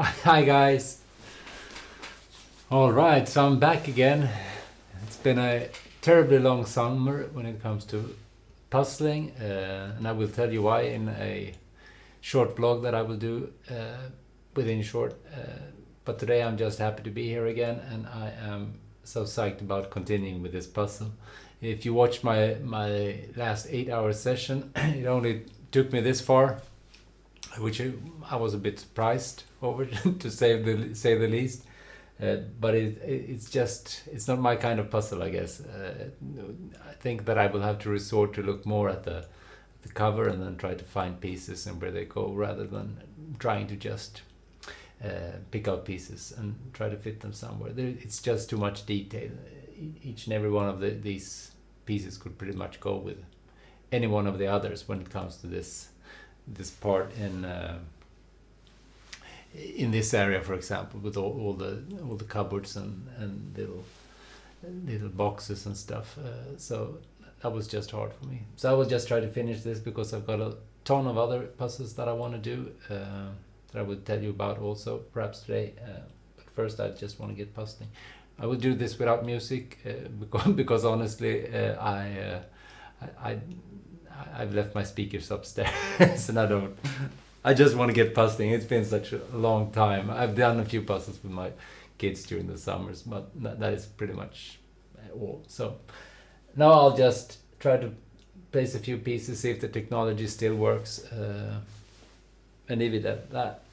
Hi guys. All right, so I'm back again. It's been a terribly long summer when it comes to puzzling, and I will tell you why in a short vlog that I will do within short. But today I'm just happy to be here again, and I am so psyched about continuing with this puzzle. If you watch my last 8-hour session, it only took me this far, which I was a bit surprised over to say the least. But it's not my kind of puzzle, I guess. I think that I will have to resort to look more at the cover and then try to find pieces and where they go, rather than trying to just pick out pieces and try to fit them somewhere. It's just too much detail. Each and every one of these pieces could pretty much go with any one of the others when it comes to this part in this area, for example, with all the cupboards and little boxes and stuff. So that was just hard for me. So I will just try to finish this because I've got a ton of other puzzles that I want to do that I will tell you about also perhaps today. But first, I just want to get puzzling. I will do this without music because honestly, I've left my speakers upstairs and I just want to get puzzling. It's been such a long time. I've done a few puzzles with my kids during the summers, but that is pretty much all. So now I'll just try to place a few pieces, see if the technology still works, and leave it at that.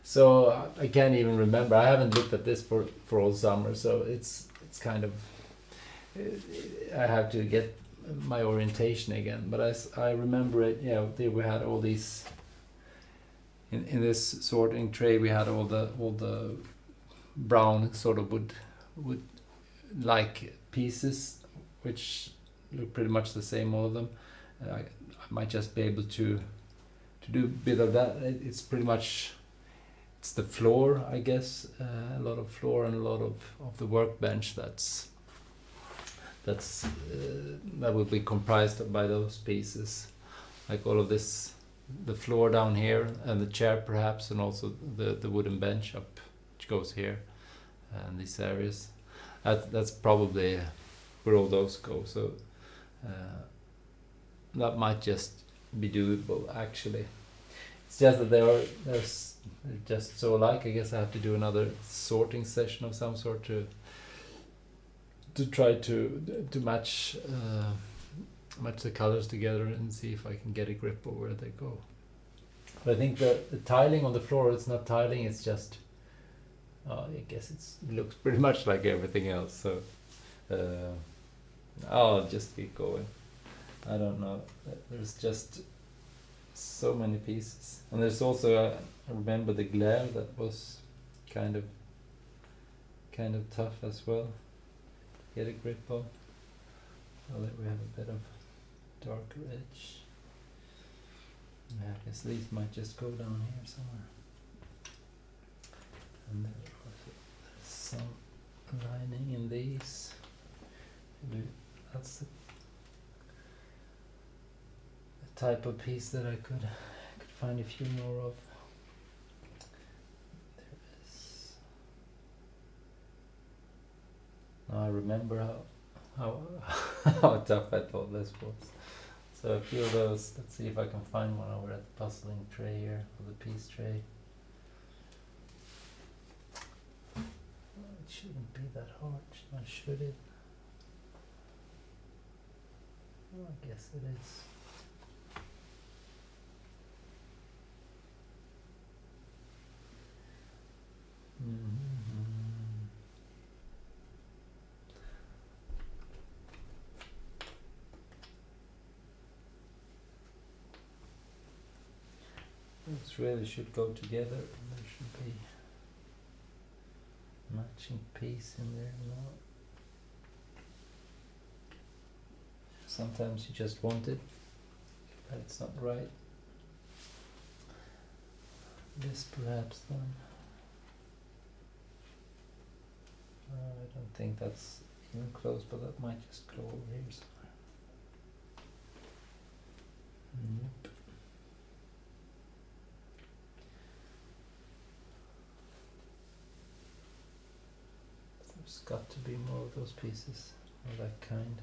So I can't even remember. I haven't looked at this for all summer, so it's kind of I have to get my orientation again. But as I remember it, we had all these in this sorting tray. We had all the brown sort of wood like pieces, which look pretty much the same, all of them. I might just be able to do a bit of that. It's pretty much the floor, I guess. A lot of floor and a lot of the workbench that will be comprised by those pieces, like all of this, the floor down here and the chair perhaps, and also the wooden bench up which goes here, and these areas. That's probably where all those go. So that might just be doable actually. It's just that they're just so alike. I guess I have to do another sorting session of some sort to try to match the colors together and see if I can get a grip of where they go. But I think the tiling on the floor, it's not tiling, it's just I guess it looks pretty much like everything else. So I'll just keep going. I don't know. There's just so many pieces, and there's also I remember the glare that was kind of tough as well. Get a grip of. So that we have a bit of darker edge. Yeah, I guess these might just go down here somewhere. And there's some lining in these. That's the type of piece that I could find a few more of. There is. Now I remember how how tough I thought this was. So a few of those. Let's see if I can find one over at the puzzling tray here, or the piece tray. It shouldn't be that hard, should it? Well, I guess it is. Those really should go together. There should be matching piece in there. No. Sometimes you just want it, but it's not right. This perhaps then. I don't think that's even close, but that might just go over here somewhere. Nope. There's got to be more of those pieces of that kind.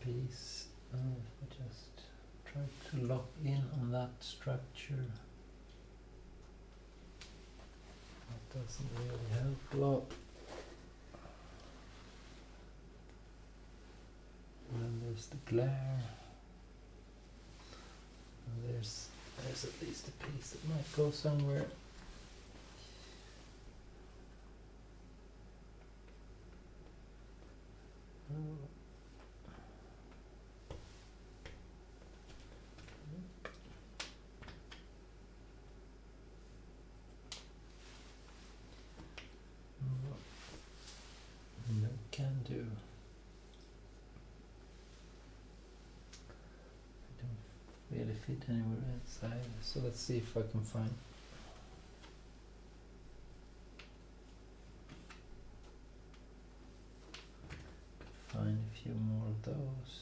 Piece. If I just try to lock in on that structure. That doesn't really help a lot. And then there's the glare. And there's at least a piece that might go somewhere. No, can do. I don't really fit anywhere else either, so let's see if I can find a few more of those.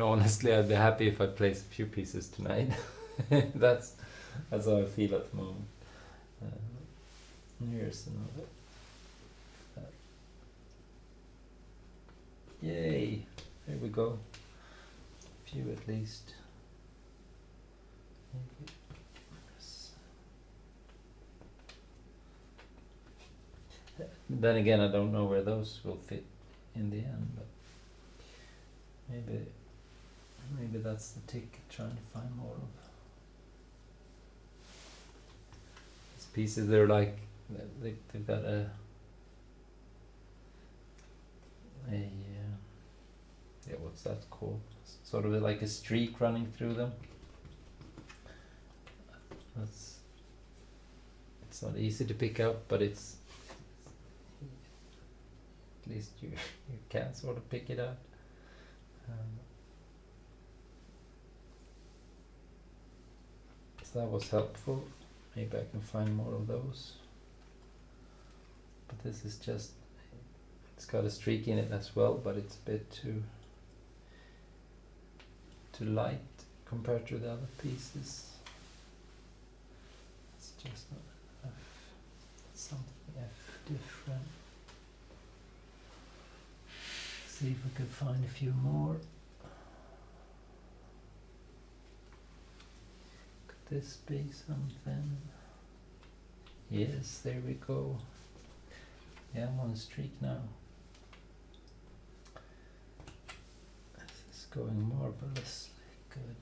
Honestly, I'd be happy if I place a few pieces tonight. That's how I feel at the moment. Here's another. Yay! There we go. A few at least. Then again, I don't know where those will fit in the end, but maybe that's the ticket, trying to find more of these pieces. They're like they've got a what's that called? Sort of like a streak running through them. It's not easy to pick up, but it's at least you can sort of pick it out. So that was helpful. Maybe I can find more of those. But this is just, it's got a streak in it as well, but it's a bit too light compared to the other pieces. It's just not enough. Something different. See if we could find a few more. Could this be something? Yes, there we go. Yeah, I'm on a streak now. This is going marvelously good.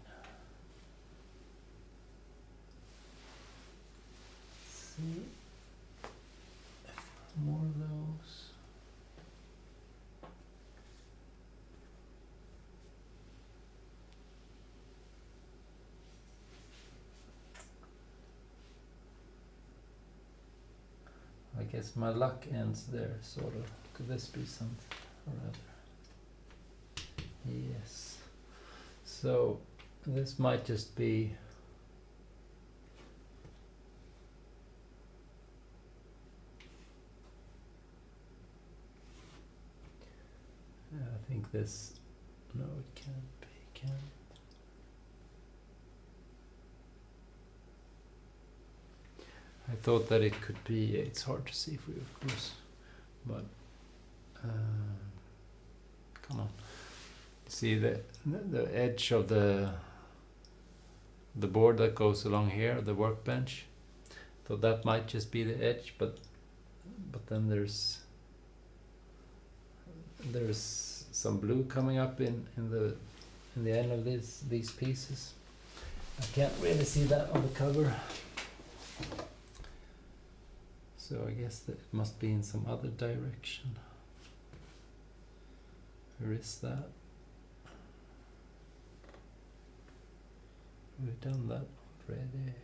Let's see if more of those. I guess my luck ends there, sort of. Could this be something or other? Yes. So this might just be I think this, no, it can't be, can it? I thought that it could be, it's hard to see for you of course, but come on. See the edge of the board that goes along here, the workbench. So that might just be the edge, but then there's some blue coming up in the end of these pieces. I can't really see that on the cover. So I guess that it must be in some other direction. Where is that? We've done that already.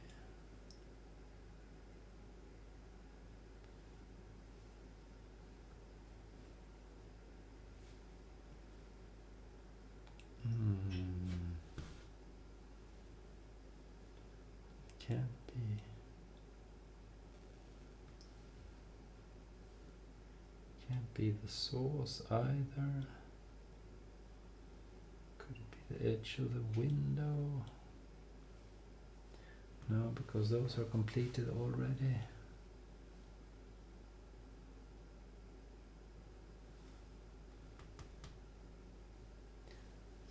Can't be. Can't be the source either. Could it be the edge of the window? No, because those are completed already.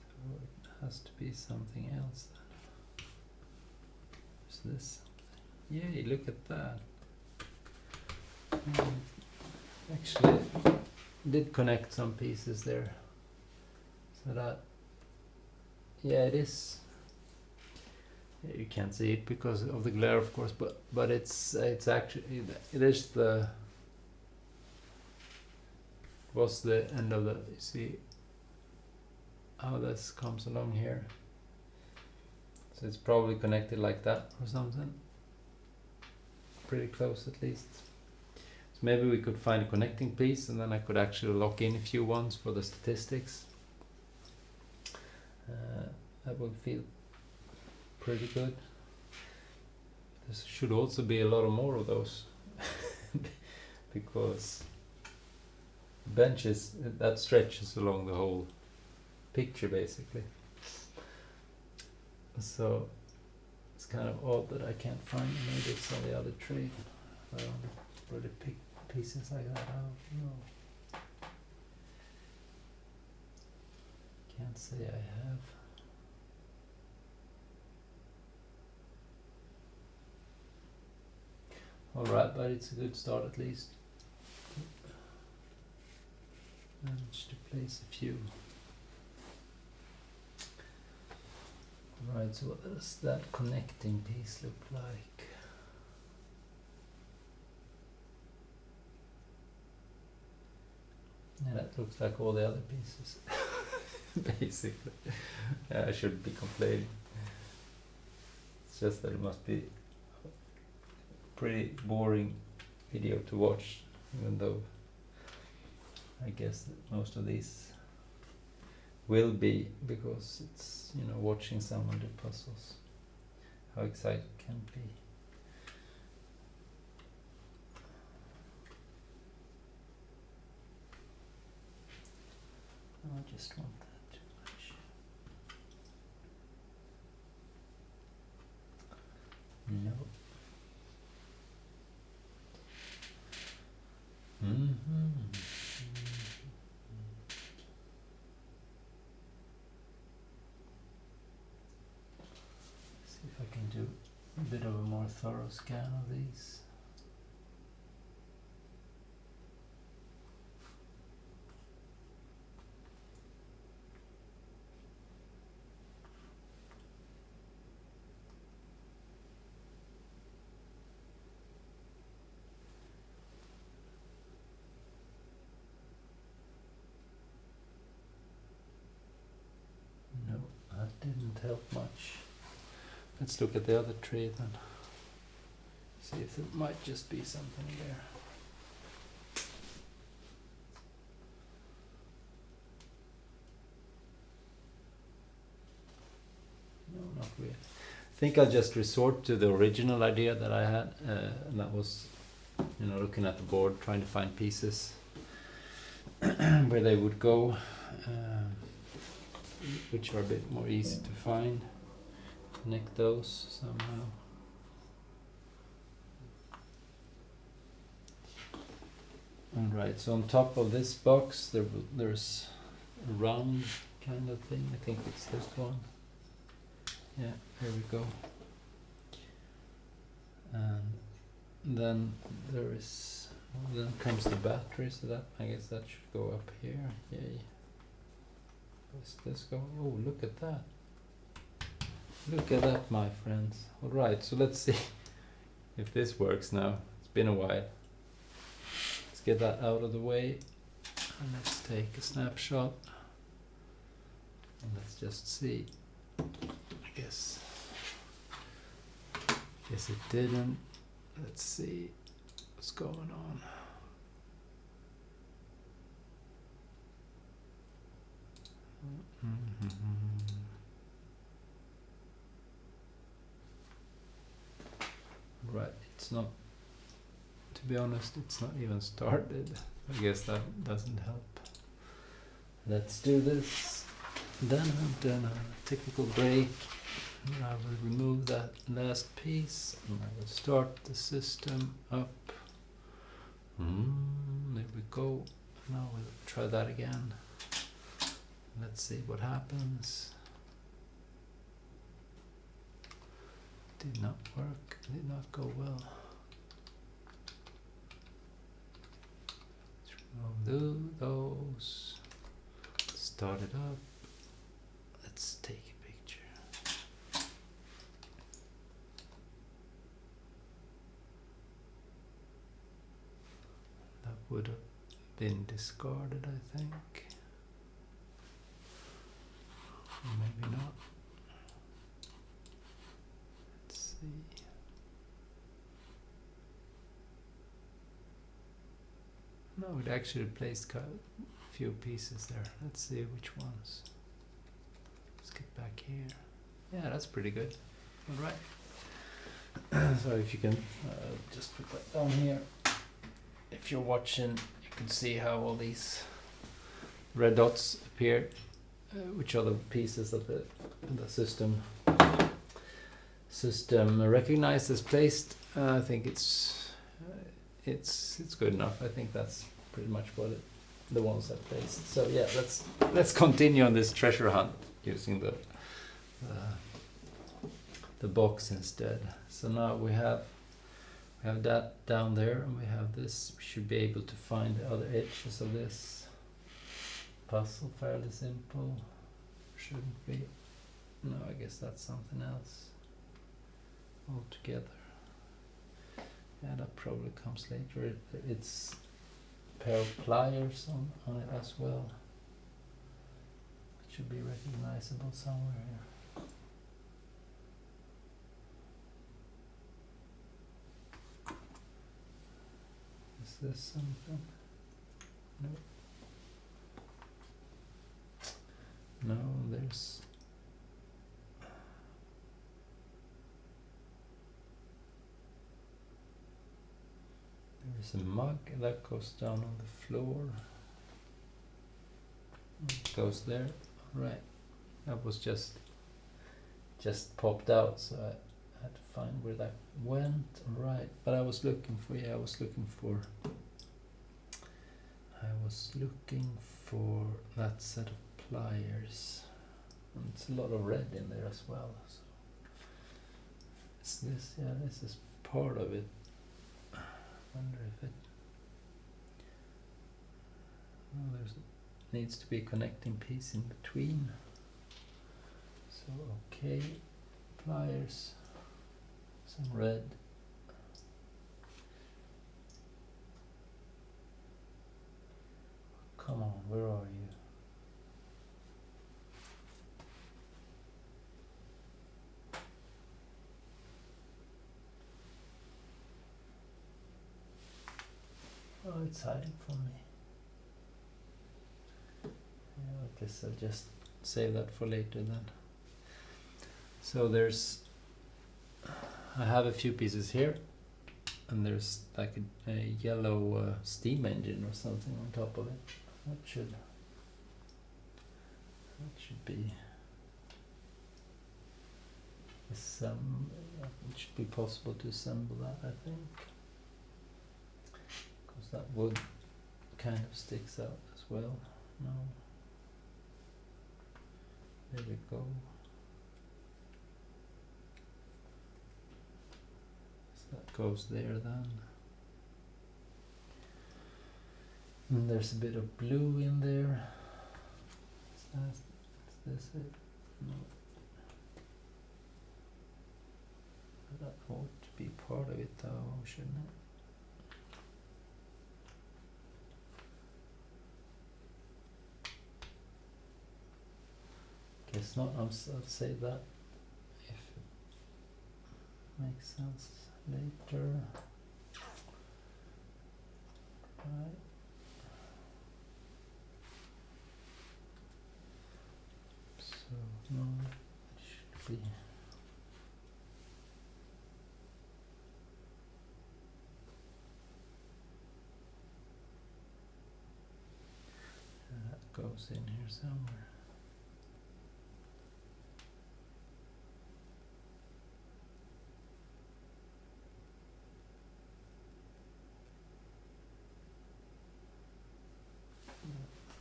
So it has to be something else then. Is this something? Yay, look at that. Actually did connect some pieces there. So that, yeah, it is. You can't see it because of the glare, of course, but it's actually, it is the, was the end of the, you see how this comes along here. So it's probably connected like that or something. Pretty close at least. So maybe we could find a connecting piece and then I could actually lock in a few ones for the statistics. That would feel pretty good. There should also be a lot of more of those because benches, that stretches along the whole picture basically. So it's kind of odd that I can't find it. Maybe it's on the other tray. Really pick pieces like that out. No. Can't say I have. Alright, but it's a good start at least. Managed to place a few. Right, so what does that connecting piece look like? Yeah, that looks like all the other pieces. Basically. Yeah, I shouldn't be complaining. It's just that it must be pretty boring video to watch, even though I guess that most of these will be, because it's, you know, watching someone do puzzles, how exciting it can be. I just want that too much. No. See if I can do a bit of a more thorough scan of these. No, that didn't help much. Let's look at the other tree then. See if there might just be something there. No, not really. I think I'll just resort to the original idea that I had, and that was, you know, looking at the board, trying to find pieces where they would go, which are a bit more easy to find. Connect those somehow. Alright, so on top of this box there's a round kind of thing. I think it's this one. Yeah, here we go. And then there is, then comes the battery, so that, I guess that should go up here. Yay. Does this go? Oh, look at that. Look at that, my friends. Alright, so let's see if this works now. It's been a while. Let's get that out of the way. And let's take a snapshot. And let's just see. I guess it didn't. Let's see what's going on. Right, it's not, to be honest, it's not even started. I guess that doesn't help. Let's do this. Then I've done a technical break. I will remove that last piece and I will start the system up. There we go. Now we'll try that again. Let's see what happens. Did not work, did not go well. Let's remove those. Start it up. Let's take a picture. That would have been discarded, I think. Or maybe not. Let's see. No, it actually placed a few pieces there. Let's see which ones. Let's get back here. Yeah, that's pretty good. All right. So if you can just put that down here. If you're watching, you can see how all these red dots appear, which are the pieces of the system recognized as placed. I think it's good enough. I think that's pretty much what the ones I placed. So yeah, let's continue on this treasure hunt using the box instead. So now we have that down there, and we have this. We should be able to find the other edges of this puzzle fairly simple. Shouldn't be. No, I guess that's something else altogether. Yeah, that probably comes later. It's a pair of pliers on it as well. It should be recognizable somewhere here. Is this something? No. No, there's a mug that goes down on the floor. It goes there. Right. That was just popped out, so I had to find where that went. Right. But I was looking for that set of pliers. And it's a lot of red in there as well. So it's this, yeah, this is part of it. I wonder if it needs to be a connecting piece in between. So okay, pliers, some red. Come on, where are you? Oh, it's hiding from me. Yeah, I guess I'll just save that for later then. So I have a few pieces here, and there's like a yellow steam engine or something on top of it. That should be it should be possible to assemble that, I think. That wood kind of sticks out as well. No. There we go. So that goes there then. And there's a bit of blue in there. Is this it? No. That ought to be part of it though, shouldn't it? It's not, I'll save that if it makes sense later. Right. So no, it should be. goes in here somewhere.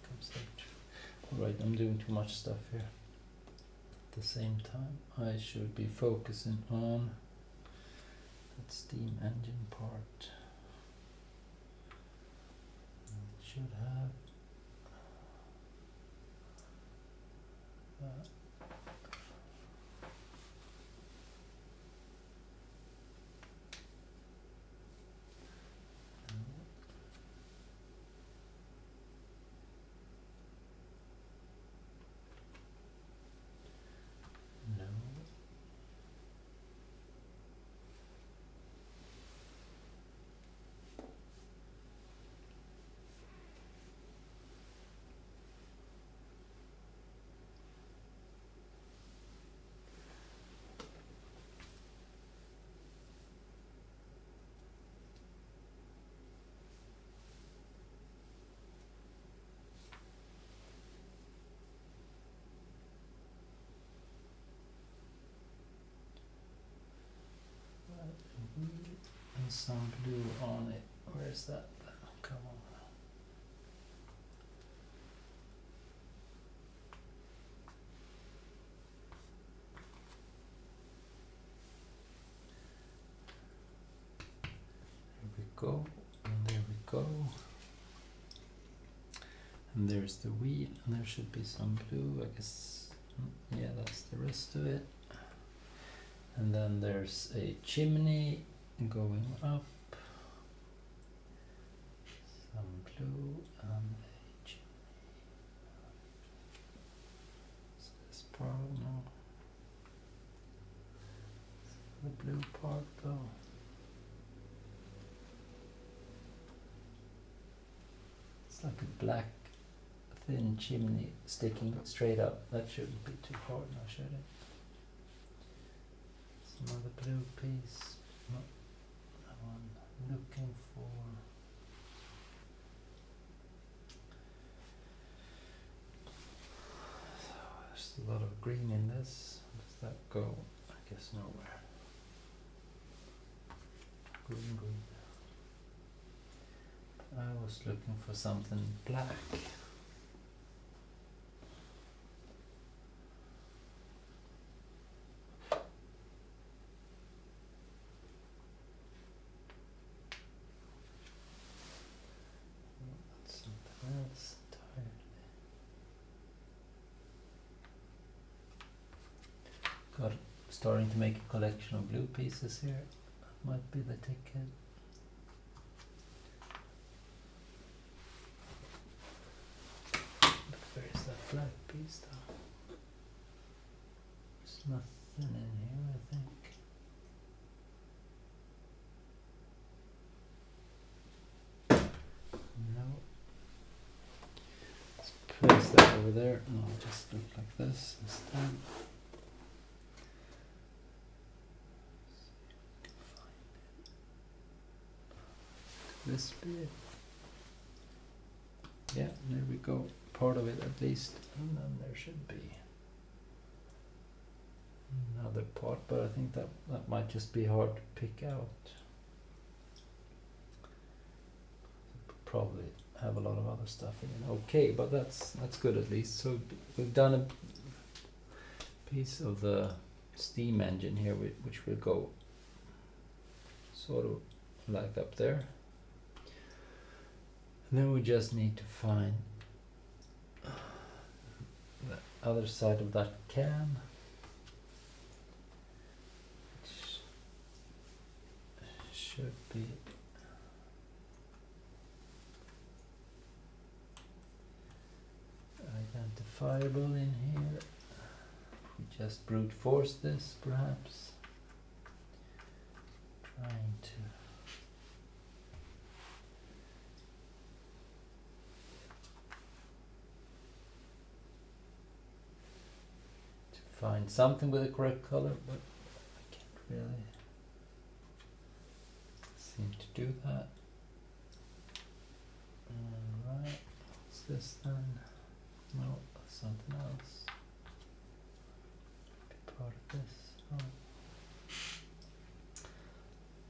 Comes later. Alright, I'm doing too much stuff here. At the same time, I should be focusing on that steam engine part. It should have that. No. And some blue on it. Where's that? Come on. There we go. And there we go. And there's the wheel. And there should be some blue. I guess. Yeah, that's the rest of it. And then there's a chimney going up, some blue and a chimney. Is this part? No. The blue part though. It's like a black thin chimney sticking straight up. That shouldn't be too hard now, should it? Another blue piece. No, that one I'm looking for. So there's a lot of green in this. Where does that go? I guess nowhere. Green, green. I was looking for something black. That's entirely. Got starting to make a collection of blue pieces here. That might be the ticket. But where is that black piece though? There's nothing in here, I think. No. Place that over there. No, just look like this instead. This bit. Yeah, there we go. Part of it at least. And then there should be another part, but I think that might just be hard to pick out. Probably have a lot of other stuff in it. Okay, but that's good at least. So we've done a piece of the steam engine here, which will go sort of like up there. And then we just need to find the other side of that can, which should be identifiable in here. We just brute force this, perhaps. Trying to find something with the correct color, but I can't really seem to do that. Alright, what's this then? No, something else. Be part of this. Oh.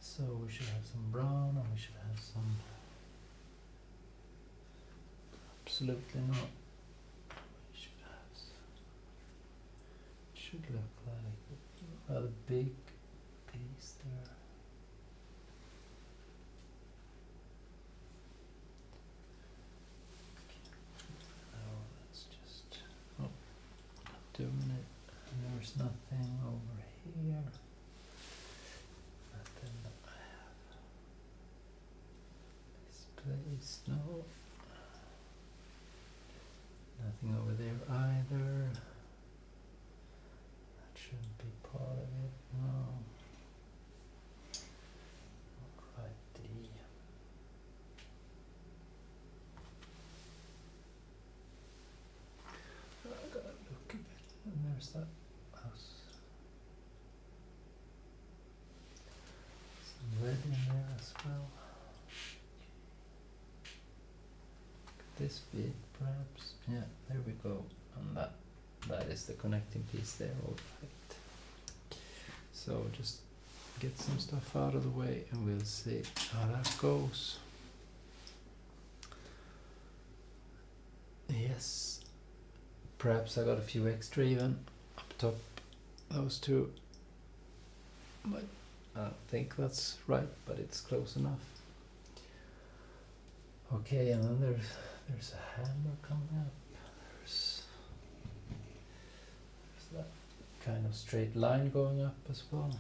So we should have some brown, and we should have some. Absolutely not. We should have. It should look like a rather big piece there. Doing it, and there's nothing over here. Nothing that I have. This place, no. Nothing over there either. That shouldn't be part of it, no. Alrighty. I gotta look a bit. And there's that house. Some red in there as well. Could this be it, perhaps? Yeah, there we go. And that is the connecting piece there, alright. So just get some stuff out of the way and we'll see how that goes. Yes. Perhaps I got a few extra even up top, those two, but I don't think that's right, but it's close enough. Okay, and then there's a hammer coming up. There's that kind of straight line going up as well.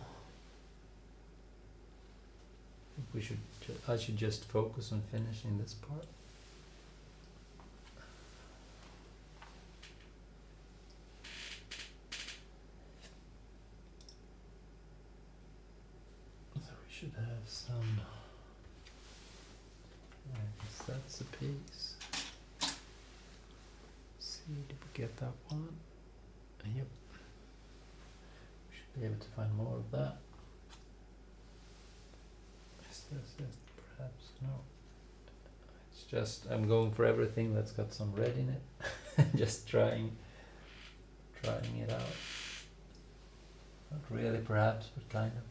I think I should just focus on finishing this part. Should have some. I guess that's a piece. See, did we get that one? Yep. We should be able to find more of that. Is this it? Perhaps no. It's just I'm going for everything that's got some red in it. Just trying it out. Not really, perhaps, but kind of.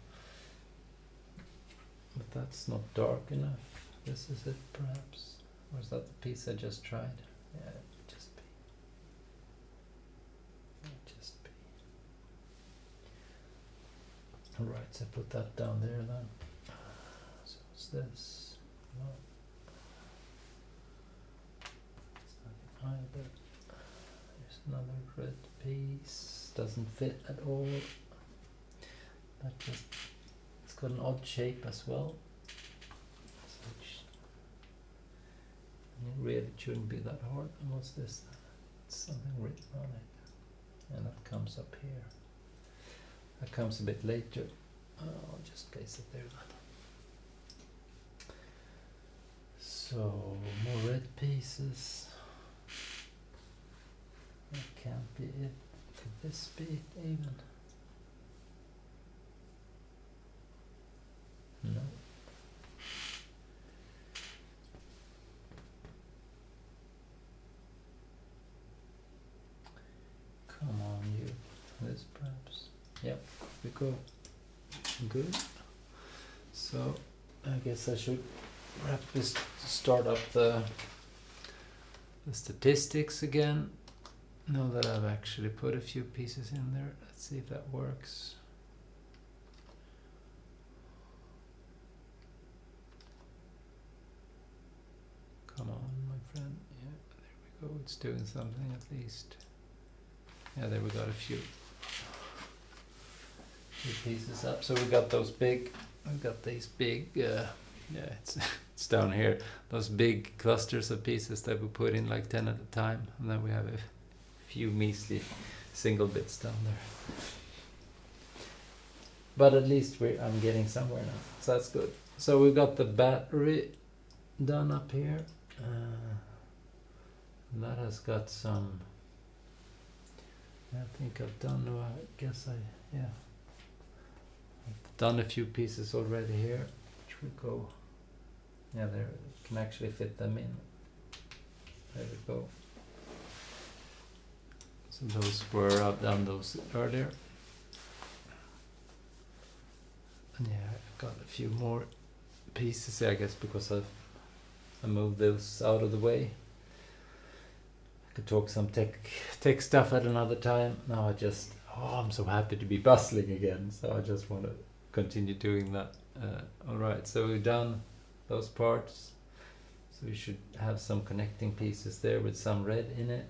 But that's not dark enough. This is it, perhaps. Or is that the piece I just tried? Yeah, it would just be. It would just be. Alright, so put that down there then. So what's this? No. It's not either. There's another red piece. Doesn't fit at all. That just. It's got an odd shape as well. So it really shouldn't be that hard. And what's this? It's something written on it. And that comes up here. That comes a bit later. I'll just place it there then. So, more red pieces. That can't be it. Could this be it even? No. Come on, you. This perhaps. Yep, we go. Good. So, I guess I should perhaps just start up the statistics again. Now that I've actually put a few pieces in there. Let's see if that works. Come on, my friend. Yeah, there we go. It's doing something at least. Yeah, there we got a few pieces up. So we got those big. We got these big. Yeah, it's down here. Those big clusters of pieces that we put in like 10 at a time, and then we have a few measly single bits down there. But at least I'm getting somewhere now, so that's good. So we got the battery done up here. And that has got some. I think I've done. I've done a few pieces already here, which we go. Yeah, there can actually fit them in. There we go. So those were, I've done those earlier. And yeah, I've got a few more pieces here, I guess, because I moved those out of the way. I could talk some tech stuff at another time. Now I'm so happy to be bustling again, so I just want to continue doing that. Alright, so we've done those parts. So we should have some connecting pieces there with some red in it.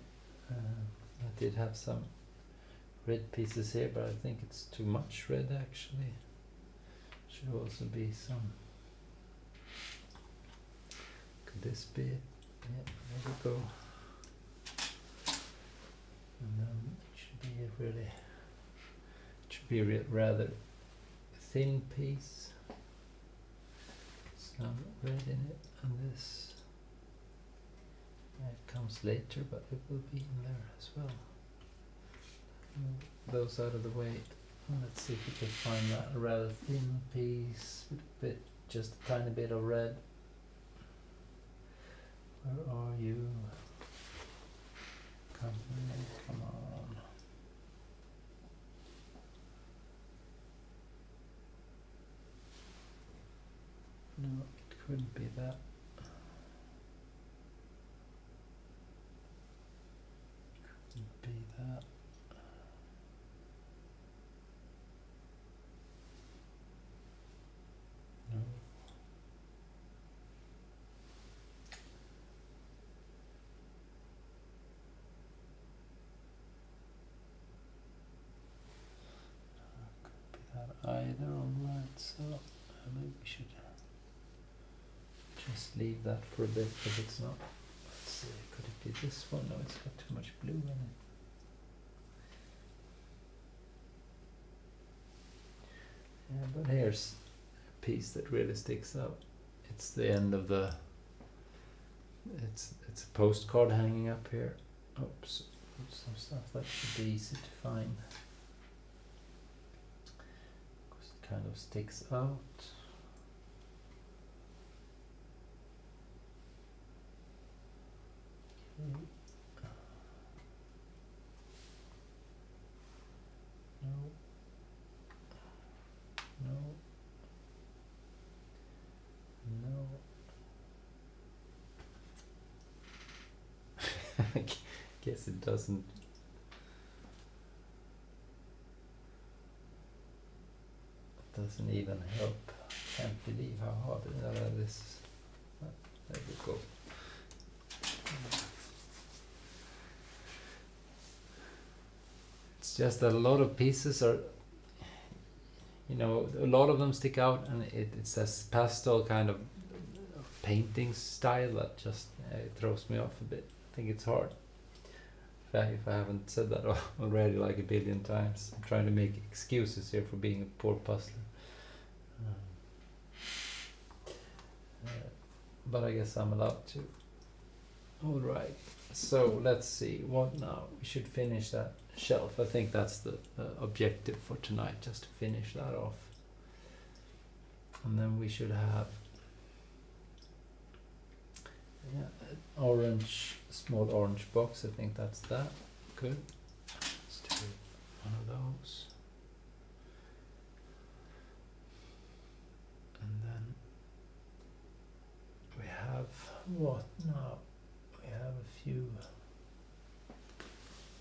I did have some red pieces here, but I think it's too much red actually. Should also be some. Could this be it? Yeah, there we go. And then it should be a rather thin piece. Some red in it, and this. It comes later, but it will be in there as well. Move those out of the way. Let's see if we can find that a rather thin piece with just a tiny bit of red. Where are you? Come on. No, it couldn't be that. Couldn't be that. No. Couldn't be that either. Alright, so maybe we should just leave that for a bit if it's not. Let's see, could it be this one? No, it's got too much blue in it. Yeah, but here's a piece that really sticks out. It's the end of the. It's a postcard hanging up here. Oops, some stuff that should be easy to find. Because it kind of sticks out. Okay. No. I guess it doesn't. Doesn't even help. Can't believe how hard this. There we go. It's just that a lot of pieces are. A lot of them stick out, and it's this pastel kind of painting style that just it throws me off a bit. I think it's hard. If I haven't said that already like a billion times, I'm trying to make excuses here for being a poor puzzler. But I guess I'm allowed to. Alright, so let's see, what now? We should finish that shelf. I think that's the objective for tonight, just to finish that off. And then we should have an small orange box. I think that's that. Good. Let's do one of those. And then we have what now? We have a few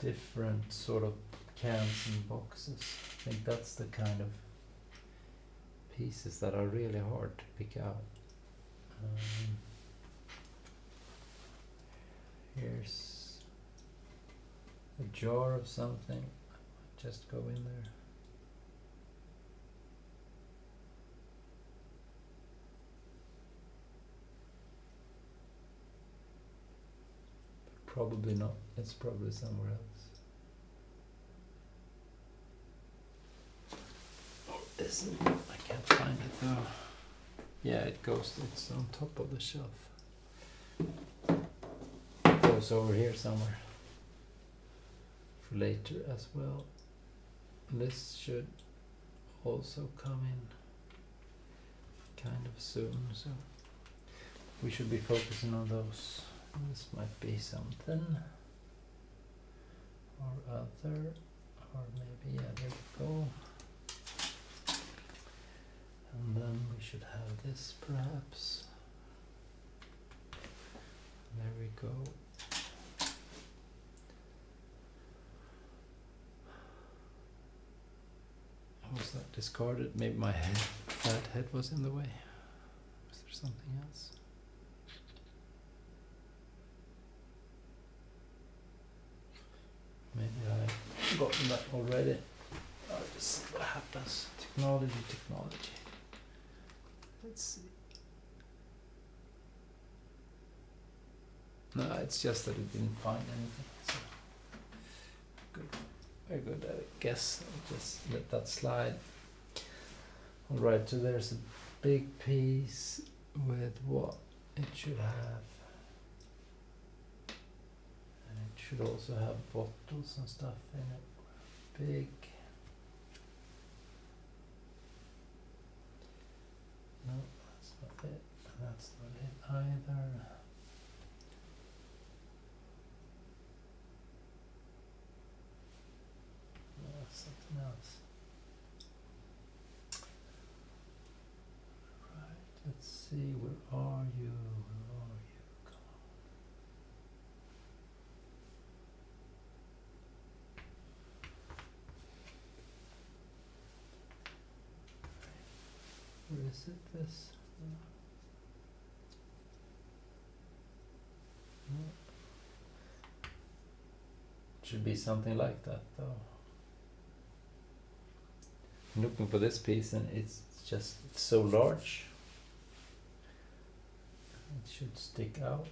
different sort of cans and boxes. I think that's the kind of pieces that are really hard to pick out. Here's a jar of something. Just go in there. Probably not. It's probably somewhere else. Or is it? I can't find it though. Yeah, it's on top of the shelf. It goes over here somewhere. For later as well. This should also come in kind of soon, so we should be focusing on those. This might be something. or other, or maybe, yeah, there we go. And then we should have this perhaps. There we go. Was that discarded? Maybe my flat head was in the way. Was there something else? Maybe I've gotten that already. Oh, just see what happens. Technology. Let's see. No, it's just that it didn't find anything. So good. Very good, I guess. I'll just let that slide. Alright, so there's a big piece with what it should have. And it should also have bottles and stuff in it. Big. No, that's not it. That's not it either. Something else. Right, let's see, where are you? Come on. Where is it? This? No. It should be something like that though. I'm looking for this piece and it's so large. It should stick out.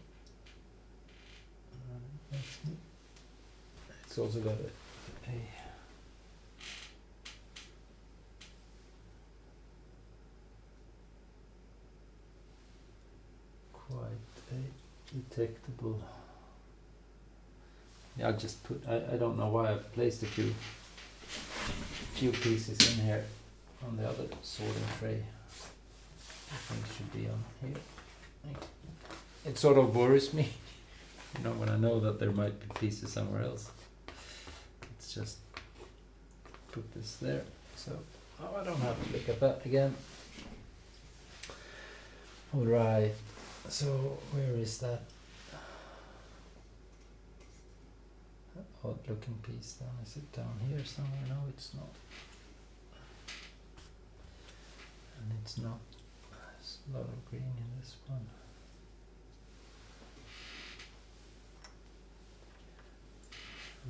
It's also got a quite a detectable. Yeah, I'll just put. I don't know why I've placed a few pieces in here on the other sorting tray. I think it should be on here. It sort of worries me, you know, when I know that there might be pieces somewhere else. Let's just put this there. So I don't have to look at that again. All right. So where is that odd looking piece then? Is it down here somewhere? No, it's not. And it's not. There's a lot of green in this one.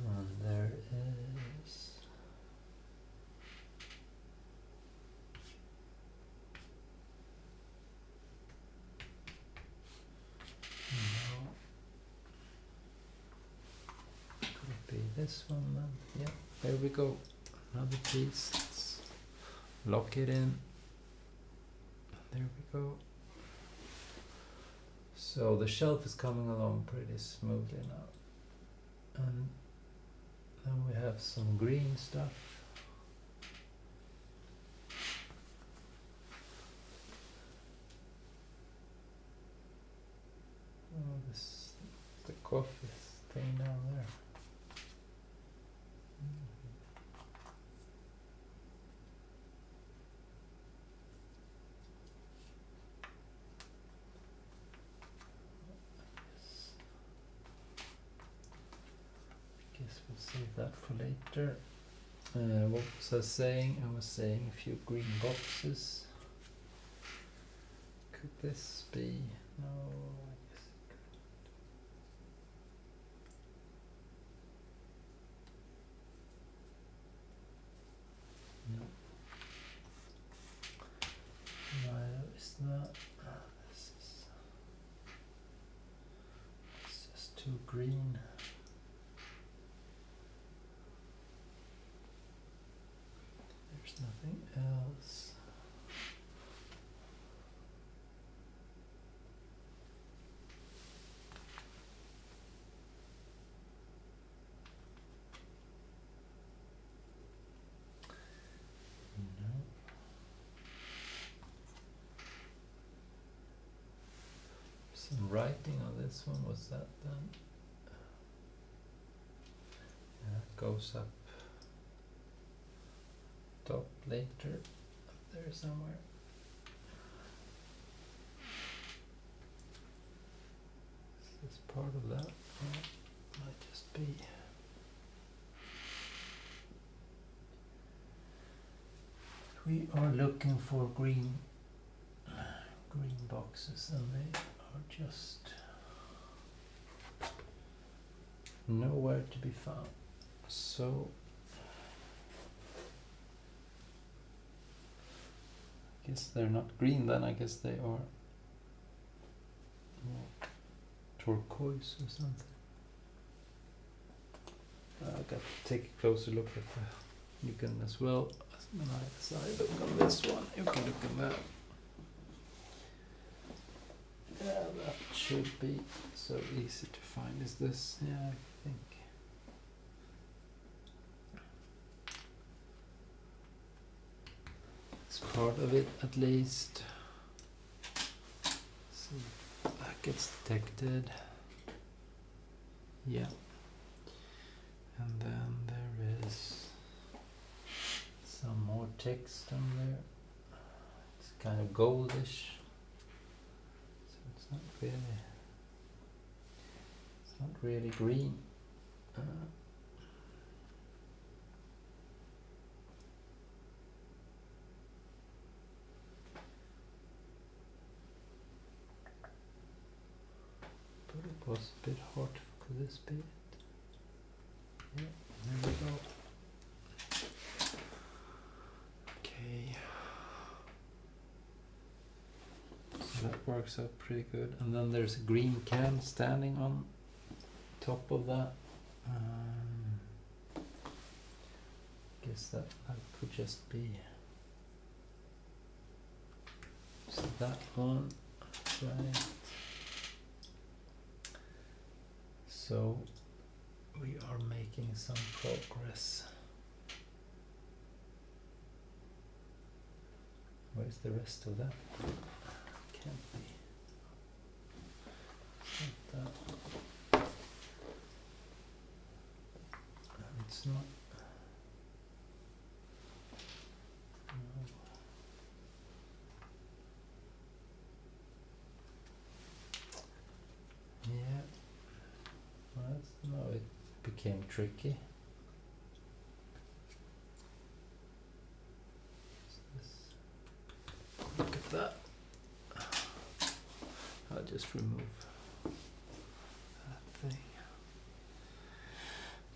And there is. No. Could it be this one then? Yeah, there we go. Another piece. Let's lock it in. There we go. So the shelf is coming along pretty smoothly now. And then we have some green stuff. Oh, this the coffee thing down there. Guess we'll save that for later. What was I saying? I was saying a few green boxes. Could this be? No, I guess it couldn't. No. Neither is that. It's just too green. There's nothing else. No. Some writing on this one. Was that then? Yeah, goes up top later, up there somewhere. Is this part of that? Might just be. We are looking for green boxes, and they are just nowhere to be found. So I guess they're not green then, I guess they are more turquoise or something. I've got to take a closer look at the, you can as well, as I look on this one, you can look on that. Yeah, that should be so easy to find. Is this? Yeah, I think. It's part of it at least. See if that gets detected. Yeah. And then there is some more text on there. It's kind of goldish. It's not really green. But it was a bit hard for this bit. Yeah, there we go. Okay. So that works out pretty good. And then there's a green can standing on top of that. Guess that could just be so that one, right? So we are making some progress. Where's the rest of that? Can't be. It's not that. It's not. No. Yeah. Well, no, it became tricky. Look at that. I'll just remove that thing.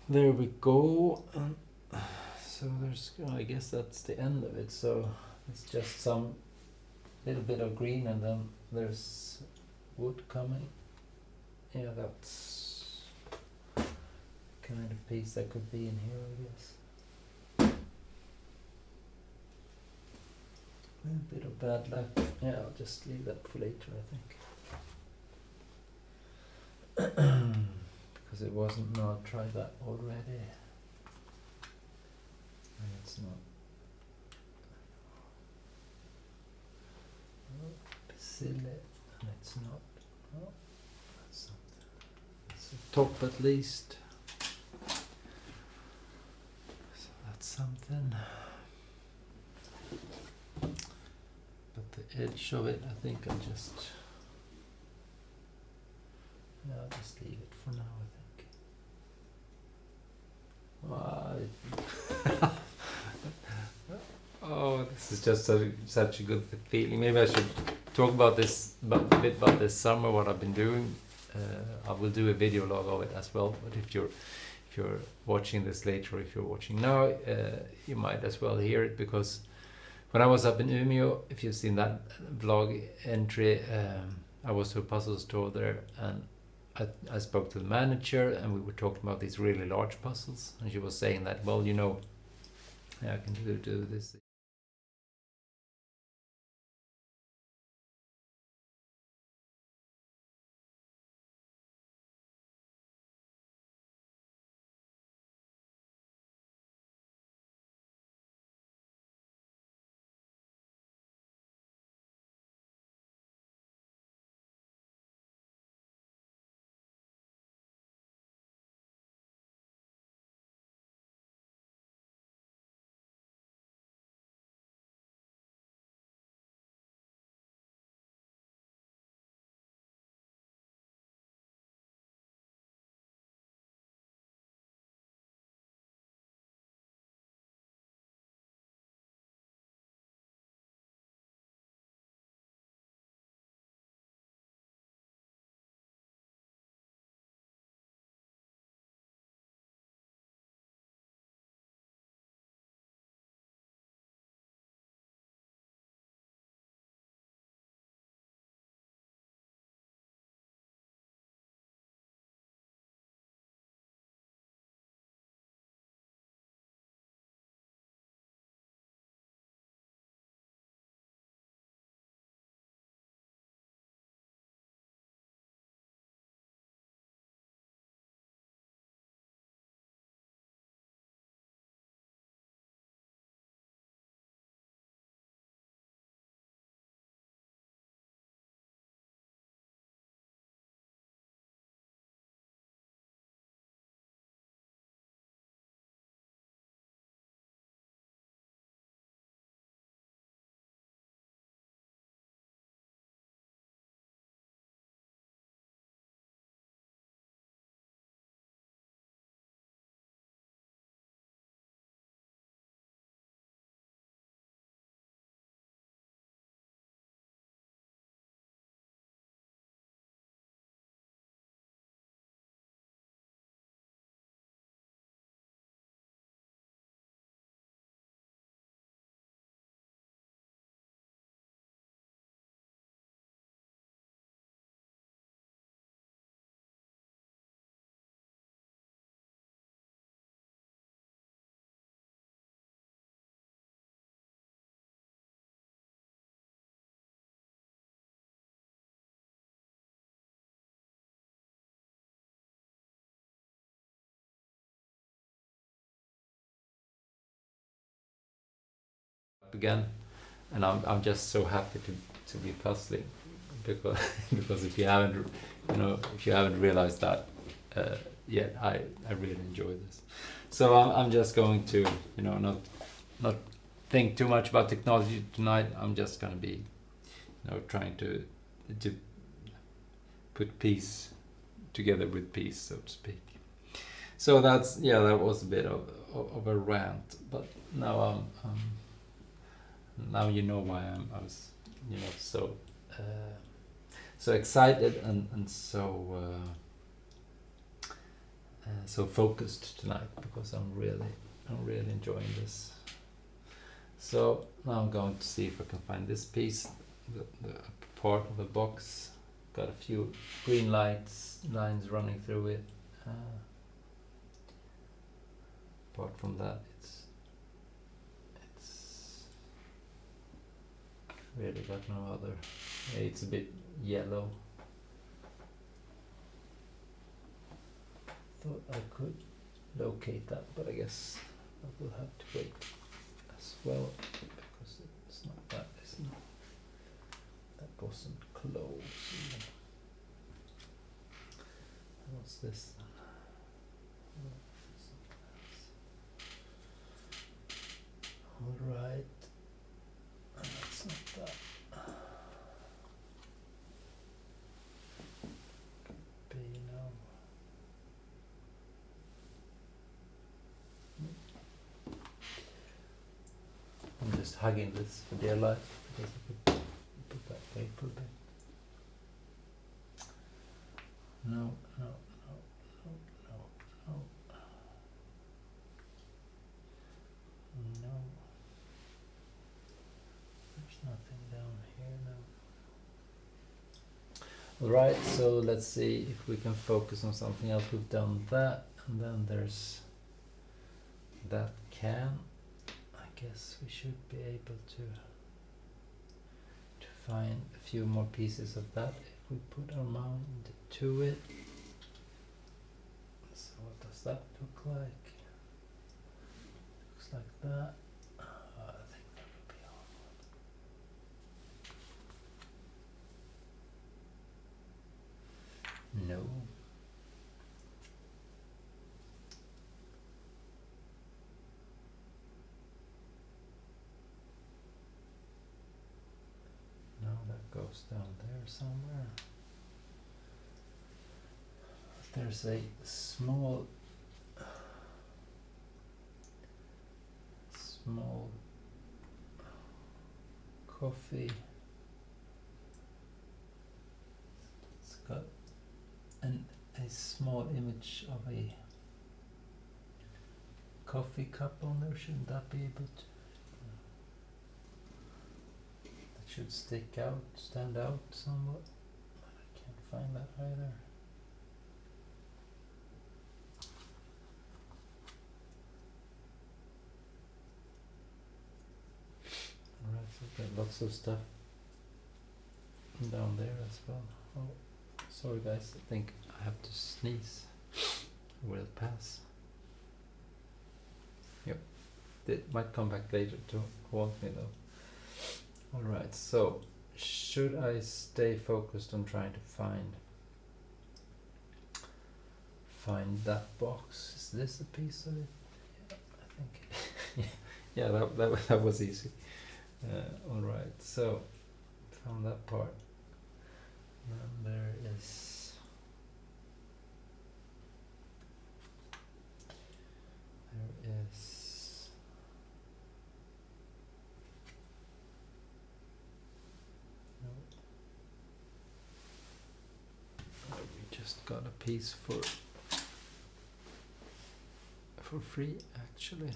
There we go. So there's, I guess that's the end of it. So it's just some little bit of green, and then there's wood coming. Yeah, that's kind of piece that could be in here, I guess. A little bit of bad luck. Yeah, I'll just leave that for later, I think. Because it wasn't, no, I tried that already. And it's not. Oh, silly, and it's not. Oh, that's something. It's the top at least. So that's something. But the edge of it, I think I'll just. Yeah, I'll just leave it for now, I think. Wow. Oh, this is just such a good feeling. Maybe I should talk about this, a bit about this summer, what I've been doing. I will do a video log of it as well. But if you're watching this later, or if you're watching now, you might as well hear it, because when I was up in Umeå, if you've seen that vlog entry, I was to a puzzle store there, and I spoke to the manager, and we were talking about these really large puzzles, and she was saying that, well, you know, I can do this. again, and I'm just so happy to be puzzling, because because if you haven't realized that yet, I really enjoy this. So I'm just going to not think too much about technology tonight. I'm just going to be trying to put piece together with piece, so to speak. So that was a bit of a rant, but now now you know why I was so excited and so focused tonight, because I'm really enjoying this. So now I'm going to see if I can find this piece, the part of the box. Got a few green lines running through it. Apart from that, it's really got no other. It's a bit yellow. Thought I could locate that, but I guess I will have to wait as well, because it's not that, isn't it? That wasn't close. What's this then? Alright. That's not that. Could be now. I'm just hugging this for dear life, because I could put that away for a bit. No. There's nothing down here now. Alright, so let's see if we can focus on something else. We've done that, and then there's that can. I guess we should be able to find a few more pieces of that if we put our mind to it. So what does that look like? Looks like that. I think that would be all. No. No, that goes down there somewhere. There's a small coffee. It's got a small image of a coffee cup on there. Shouldn't that be able to? That should stand out somewhat. I can't find that either. Alright, so got lots of stuff down there as well. Oh, sorry guys, I think I have to sneeze. Will pass. Yep, it might come back later to haunt me though. Alright, so should I stay focused on trying to find that box? Is this a piece of it? Yeah, I think. Yeah, that was easy. Alright, so found that part. And there is we just got a piece for free actually.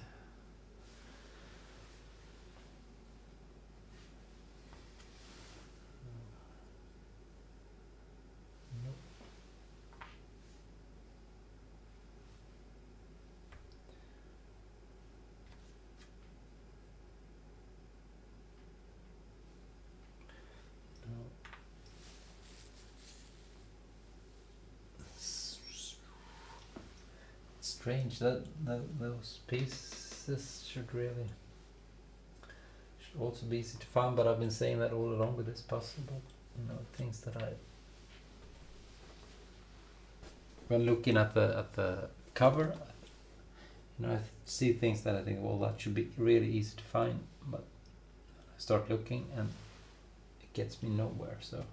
Strange that those pieces should should also be easy to find, but I've been saying that all along with this puzzle, but things that when looking at the cover, I see things that I think, well, that should be really easy to find, but I start looking and it gets me nowhere. So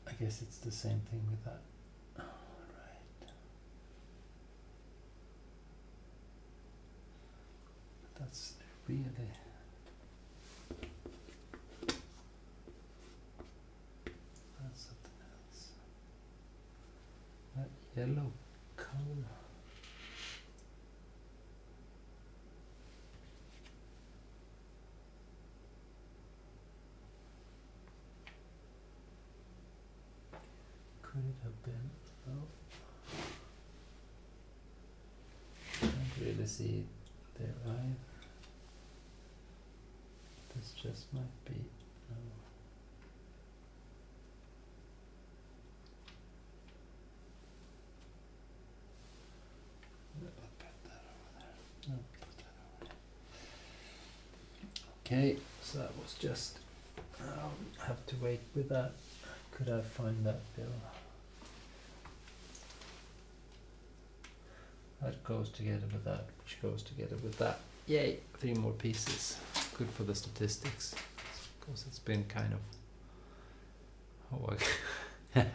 I guess it's the same thing with that. Right. That's really something else. That yellow color. Could it have been? Oh. Can't really see it there either. This just might be. No. No, put that over there. Okay, so that was just. I'll have to wait with that. Could I find that bill? That goes together with that, which goes together with that. Yay! 3 more pieces. Good for the statistics, because it's been kind of. Oh,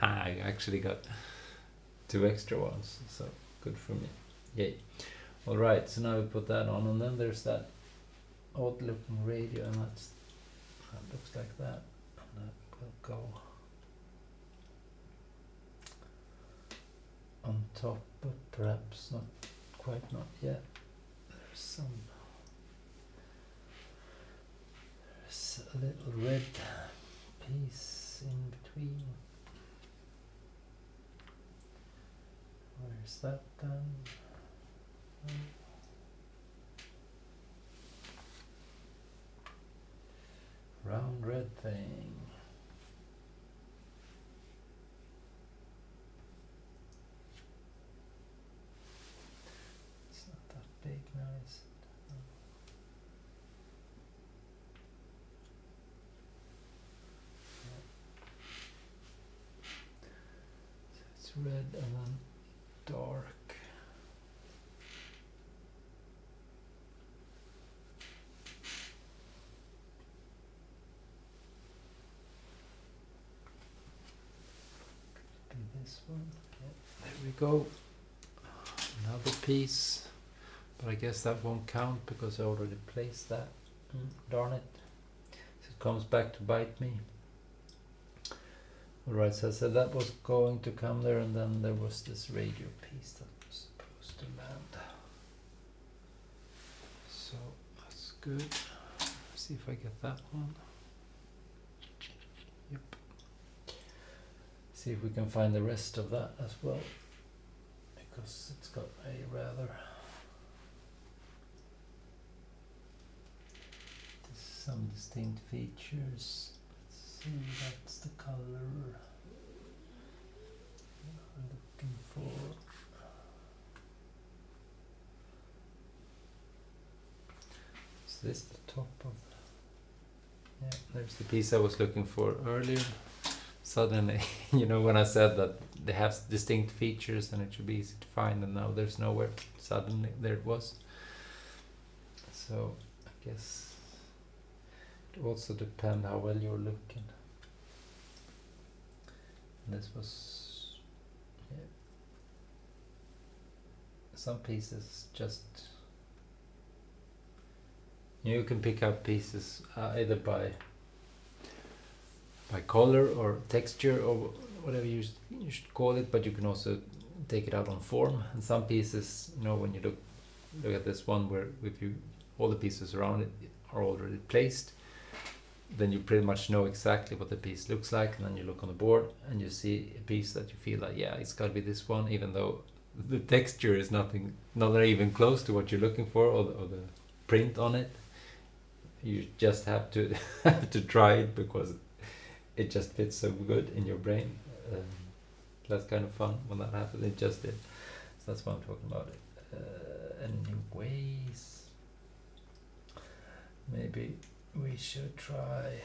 I actually got 2 extra ones, so good for me. Yay! All right, so now we put that on, and then there's that odd-looking radio, and that looks like that, and that will go on top, but perhaps not quite, not yet. There's a little red piece in between. Where's that then? Round red thing. It's not that big now, is it? So it's red and then dark. This one. Yeah, there we go. Another piece, but I guess that won't count because I already placed that. Darn it. So it comes back to bite me. Alright, so I said that was going to come there, and then there was this radio piece that was supposed to land. So that's good. Let's see if I get that one. Yep. See if we can find the rest of that as well, because it's got a rather some distinct features. Let's see, that's the color I'm looking for. Is this the top of the... Yeah, there's the piece I was looking for earlier. Suddenly, when I said that they have distinct features and it should be easy to find, and now there's nowhere. Suddenly, there it was. So, I guess it also depends how well you're looking. And this was, yeah. Some pieces just, you can pick up pieces either by color or texture or whatever you should call it, but you can also take it out on form. And some pieces, when you look at this one, where all the pieces around it are already placed, then you pretty much know exactly what the piece looks like, and then you look on the board and you see a piece that you feel like, yeah, it's got to be this one, even though the texture is not even close to what you're looking for, or the print on it. You just have to try it because it just fits so good in your brain. That's kind of fun when that happens. It just did. So that's why I'm talking about it. Anyways, maybe we should try.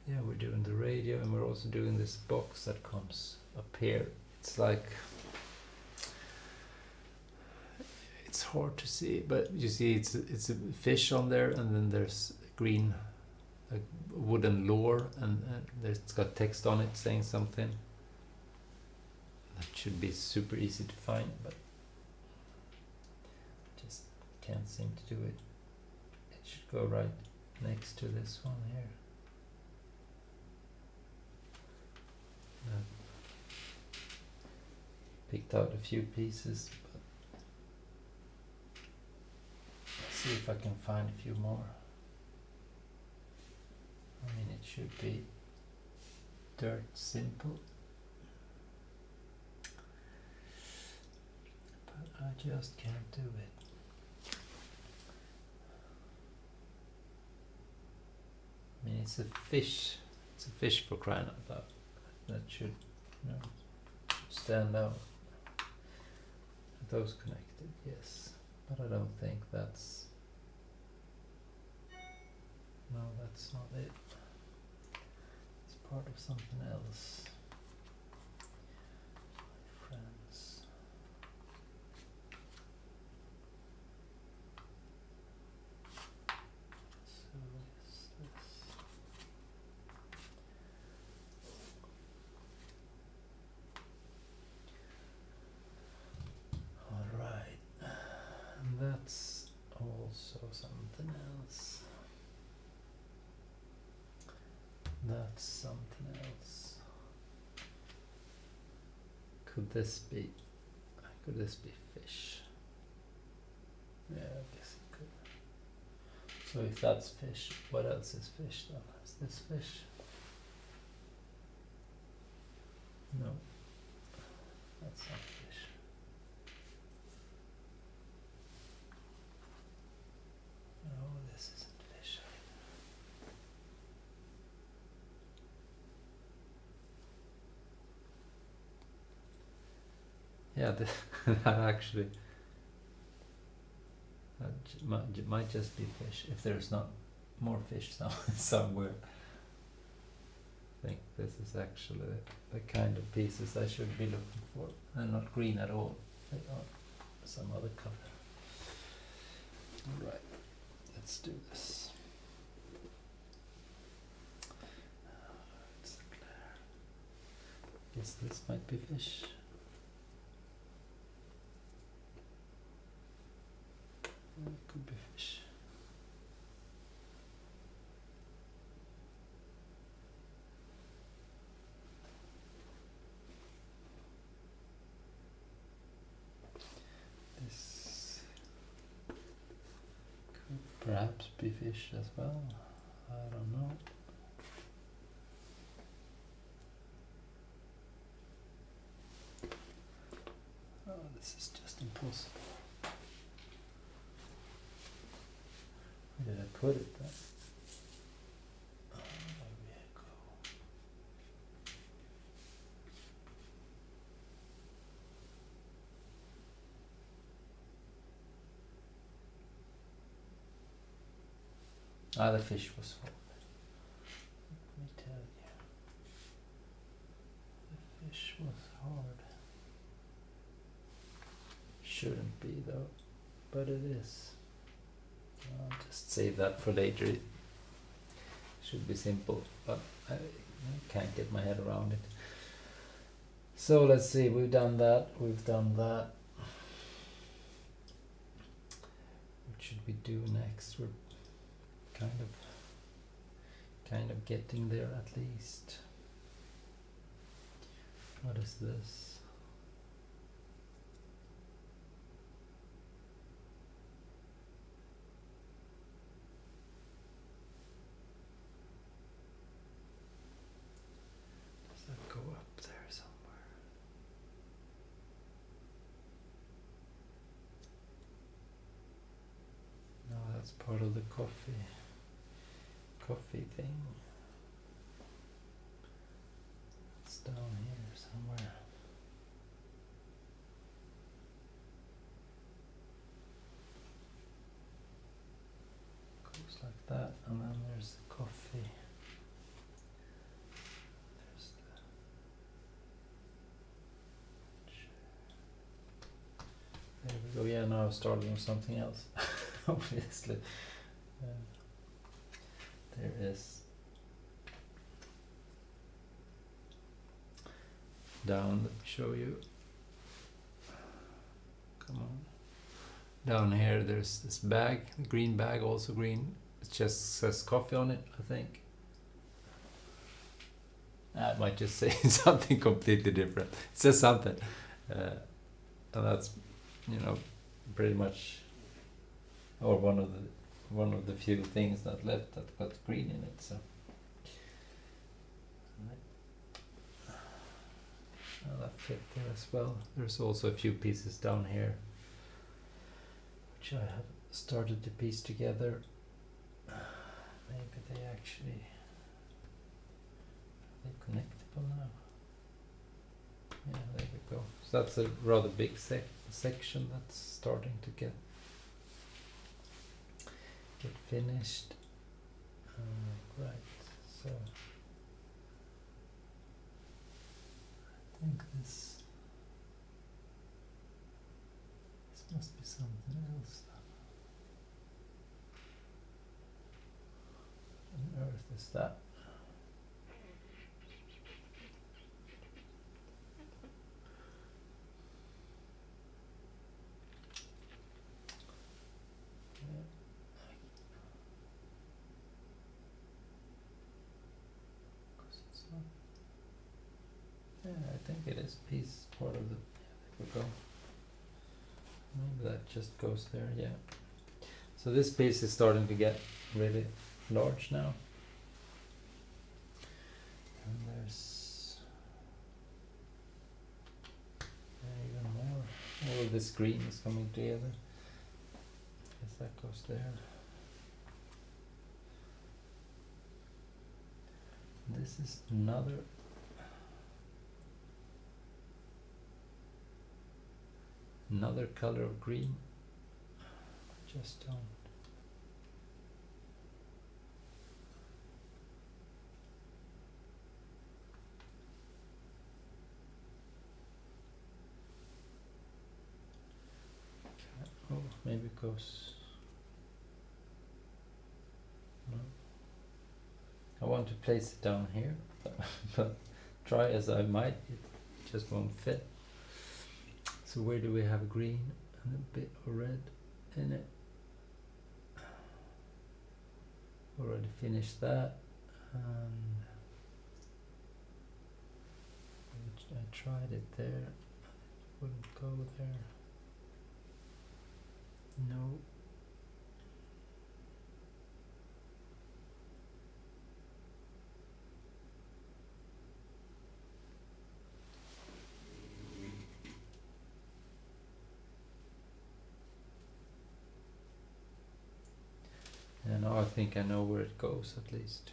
Yeah, we're doing the radio and we're also doing this box that comes up here. It's like, it's hard to see, but you see it's a fish on there, and then there's green, like wooden lure, and it's got text on it saying something. That should be super easy to find, but just can't seem to do it. It should go right next to this one here. Picked out a few pieces, but let's see if I can find a few more. I mean, it should be dirt simple, but I just can't do it. I mean, it's a fish. It's a fish, for crying out loud. That should, you know, stand out. Are those connected? Yes, but I don't think that's. No, that's not it. It's part of something else. My friends. So is this. Alright. And that's also something else. That's something else. Could this be fish? Yeah, I guess it could. So if that's fish, what else is fish then? Is this fish? No, that's not fish. No, this isn't fish. Yeah, that actually might just be fish, if there's not more fish somewhere. I think this is actually the kind of pieces I should be looking for. They're not green at all. They are some other color. Alright, let's do this. It's clear. Guess this might be fish. It could be fish. This could perhaps be fish as well. I don't know. Oh, this is just impossible. Where did I put it then? Oh, there we go. Ah, the fish was hard. Let me tell you. The fish was hard. Shouldn't be though, but it is. I'll just save that for later. It should be simple, but I can't get my head around it. So let's see, we've done that. What should we do next? We're kind of getting there at least. What is this? Go up there somewhere. No, that's part of the coffee thing. It's down here somewhere. There we go. Yeah, now I've started on something else. Obviously. There is down, let me show you. Come on. Down here there's this bag, the green bag, also green. It just says coffee on it, I think. I might just say something completely different. It says something. And that's, you know, pretty much, or one of the few things that left that got green in it. So that fit there as well. There's also a few pieces down here which I have started to piece together. Maybe they actually are connectable now. Yeah, there we go. So that's a rather big section that's starting to get finished. Right, so I think this must be something else. What on earth is that? Yeah, I think it is piece part of the. There we go. Maybe that just goes there. Yeah. So this piece is starting to get really large now. And there's even more. All of this green is coming together. Guess that goes there. This is another color of green. Just don't. Oh, maybe it goes. No. I want to place it down here, but try as I might, it just won't fit. So where do we have green and a bit of red in it? Already finished that. I tried it there. It wouldn't go there. No. And now I think I know where it goes at least.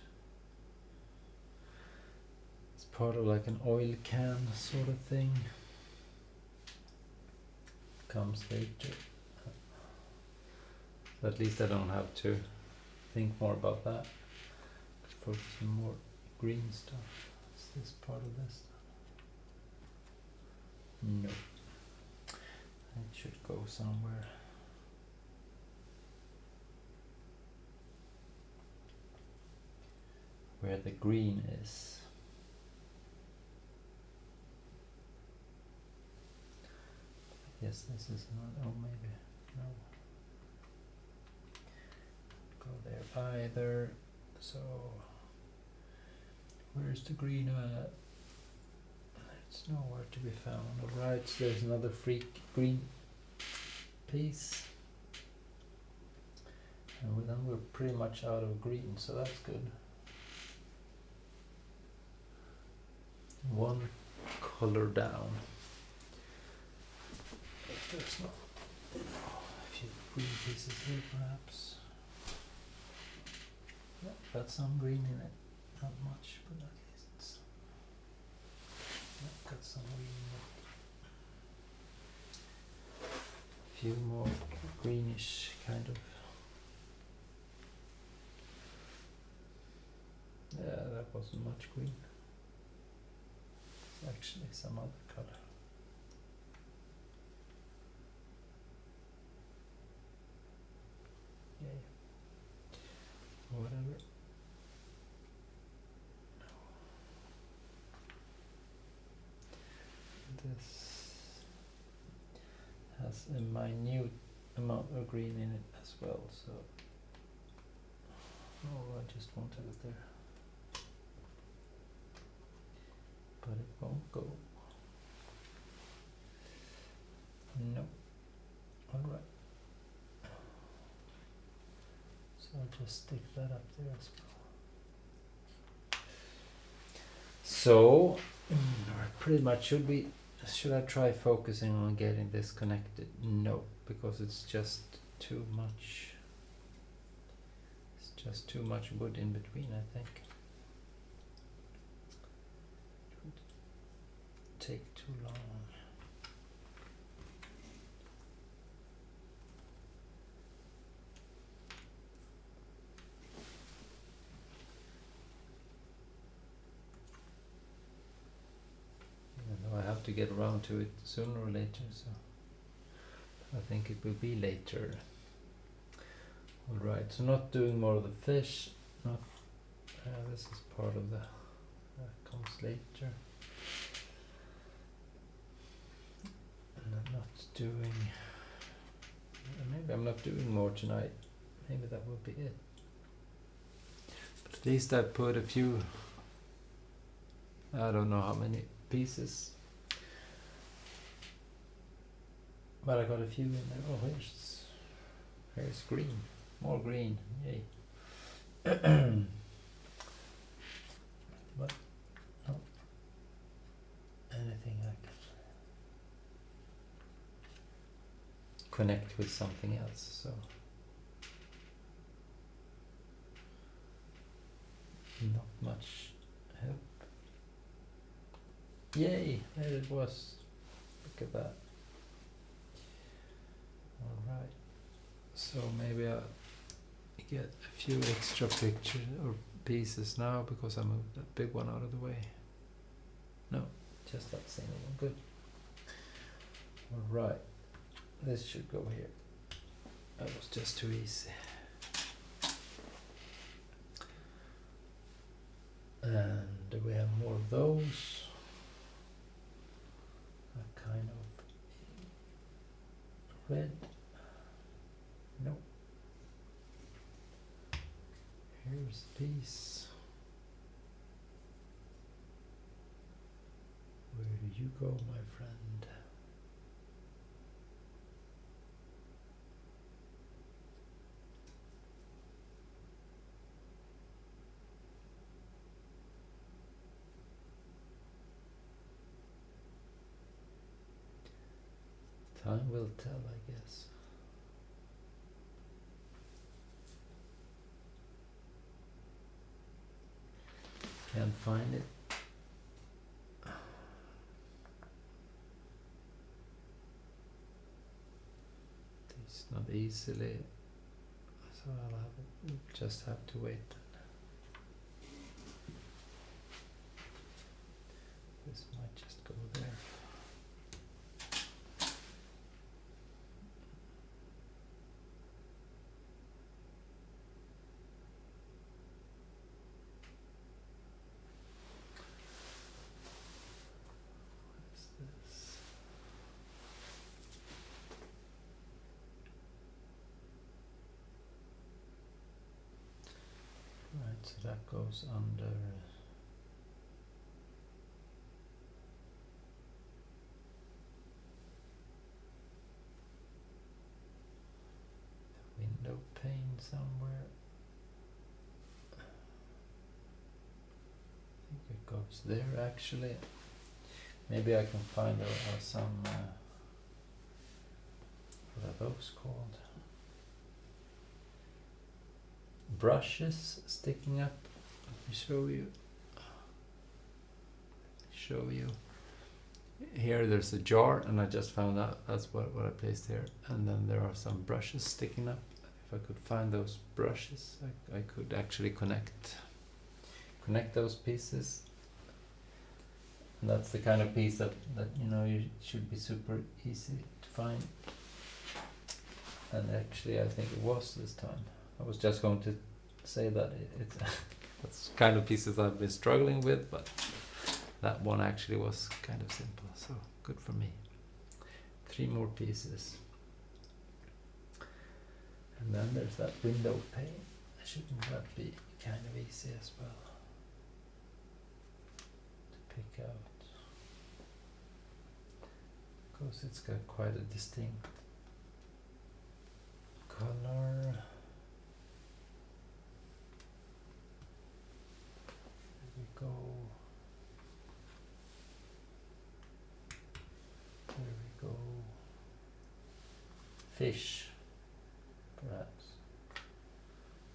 It's part of like an oil can sort of thing. Comes later. So at least I don't have to think more about that. Focus on more green stuff. Is this part of this? No. It should go somewhere. Where the green is. Yes, this is not. Oh, maybe. No. Go there either. So, where's the green at? It's nowhere to be found. Alright, so there's another freak green piece. And then we're pretty much out of green, so that's good. One color down. If there's not a few green pieces here, perhaps. Yeah, got some green in it. Not much, but at least it's. Yeah, got some green in it. A few more greenish kind of. Yeah, that wasn't much green. Actually some other color. whatever. This has a minute amount of green in it as well, so I just wanted it there, but it won't go. No. Alright. So I'll just stick that up there as well. So, pretty much should I try focusing on getting this connected? No, because it's just too much. It's just too much wood in between, I think. It would take too long. I have to get around to it sooner or later, so I think it will be later. Alright, so not doing more of the fish, not this is part of the that comes later. And I'm not doing, maybe I'm not doing more tonight, maybe that will be it. But at least I put a few, I don't know how many pieces, but I got a few in there. Oh, here's green, more green, yay. But no, anything I can connect with something else, so not much help. Yay, there it was. Look at that. Alright, so maybe I'll get a few extra pictures or pieces now because I moved that big one out of the way. No, just that single one, good. Alright, this should go here. That was just too easy. And do we have more of those? A kind of red. No. Here's a piece. Where do you go, my friend? Time will tell, I guess. Can't find it. It's not easily, so I'll have it. Just have to wait. This might just go there. So that goes under the window pane somewhere. I think it goes there actually. Maybe I can find some what are those called? Brushes sticking up. Let me show you. Here there's a jar, and I just found out that's what I placed here. And then there are some brushes sticking up. If I could find those brushes, I could actually connect those pieces. And that's the kind of piece that you should be super easy to find. And actually, I think it was this time. I was just going to say that it's that's kind of pieces I've been struggling with, but that one actually was kind of simple, so good for me. 3 more pieces. And then there's that window pane. Shouldn't that be kind of easy as well to pick out? Because it's got quite a distinct color. There we go. There we go. Fish, perhaps.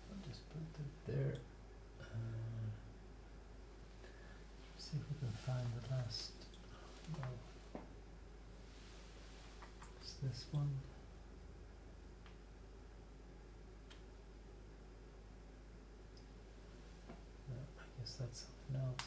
I'll just put it there. See if we can find the last. No. Is this one? No, I guess that's something else.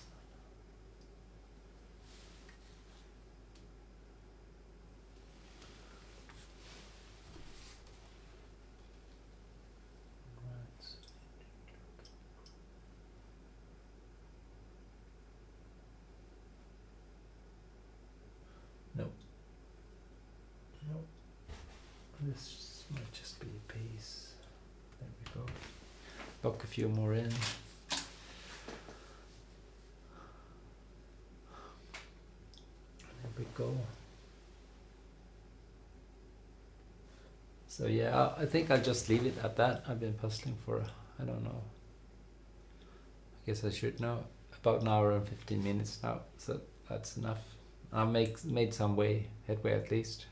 This might just be a piece. There we go. Lock a few more in. There we go. So yeah, I think I'll just leave it at that. I've been puzzling for, I don't know, I guess I should know, about an hour and 15 minutes now. So that's enough. I made some headway at least.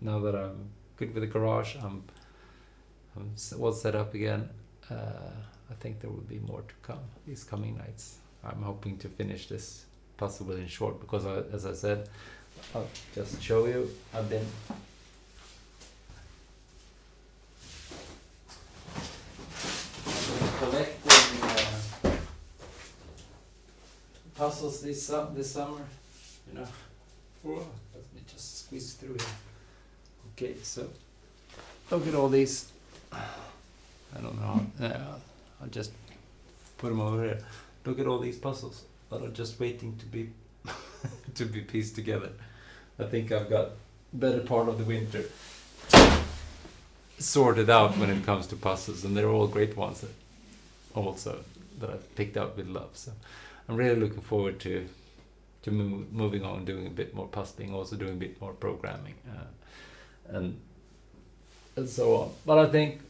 Now that I'm good with the garage, I'm well set up again. I think there will be more to come these coming nights. I'm hoping to finish this puzzle within short because, as I said, I'll just show you. I've been collecting puzzles this summer. You know. Whoa, let me just squeeze through here. Okay, so look at all these. I don't know. I'll just put them over here. Look at all these puzzles that are just waiting to be to be pieced together. I think I've got better part of the winter sorted out when it comes to puzzles, and they're all great ones also that I've picked out with love. So I'm really looking forward to moving on, doing a bit more puzzling, also doing a bit more programming. And so on. But I think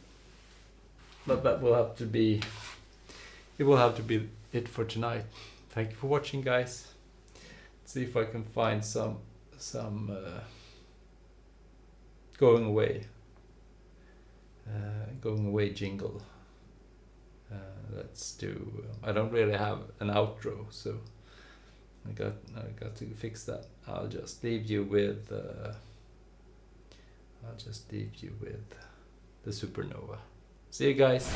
that will have to be it for tonight. Thank you for watching, guys. Let's see if I can find some going away jingle. Let's do. I don't really have an outro, so I got to fix that. I'll just leave you with. I'll just leave you with the Supernova. See you guys.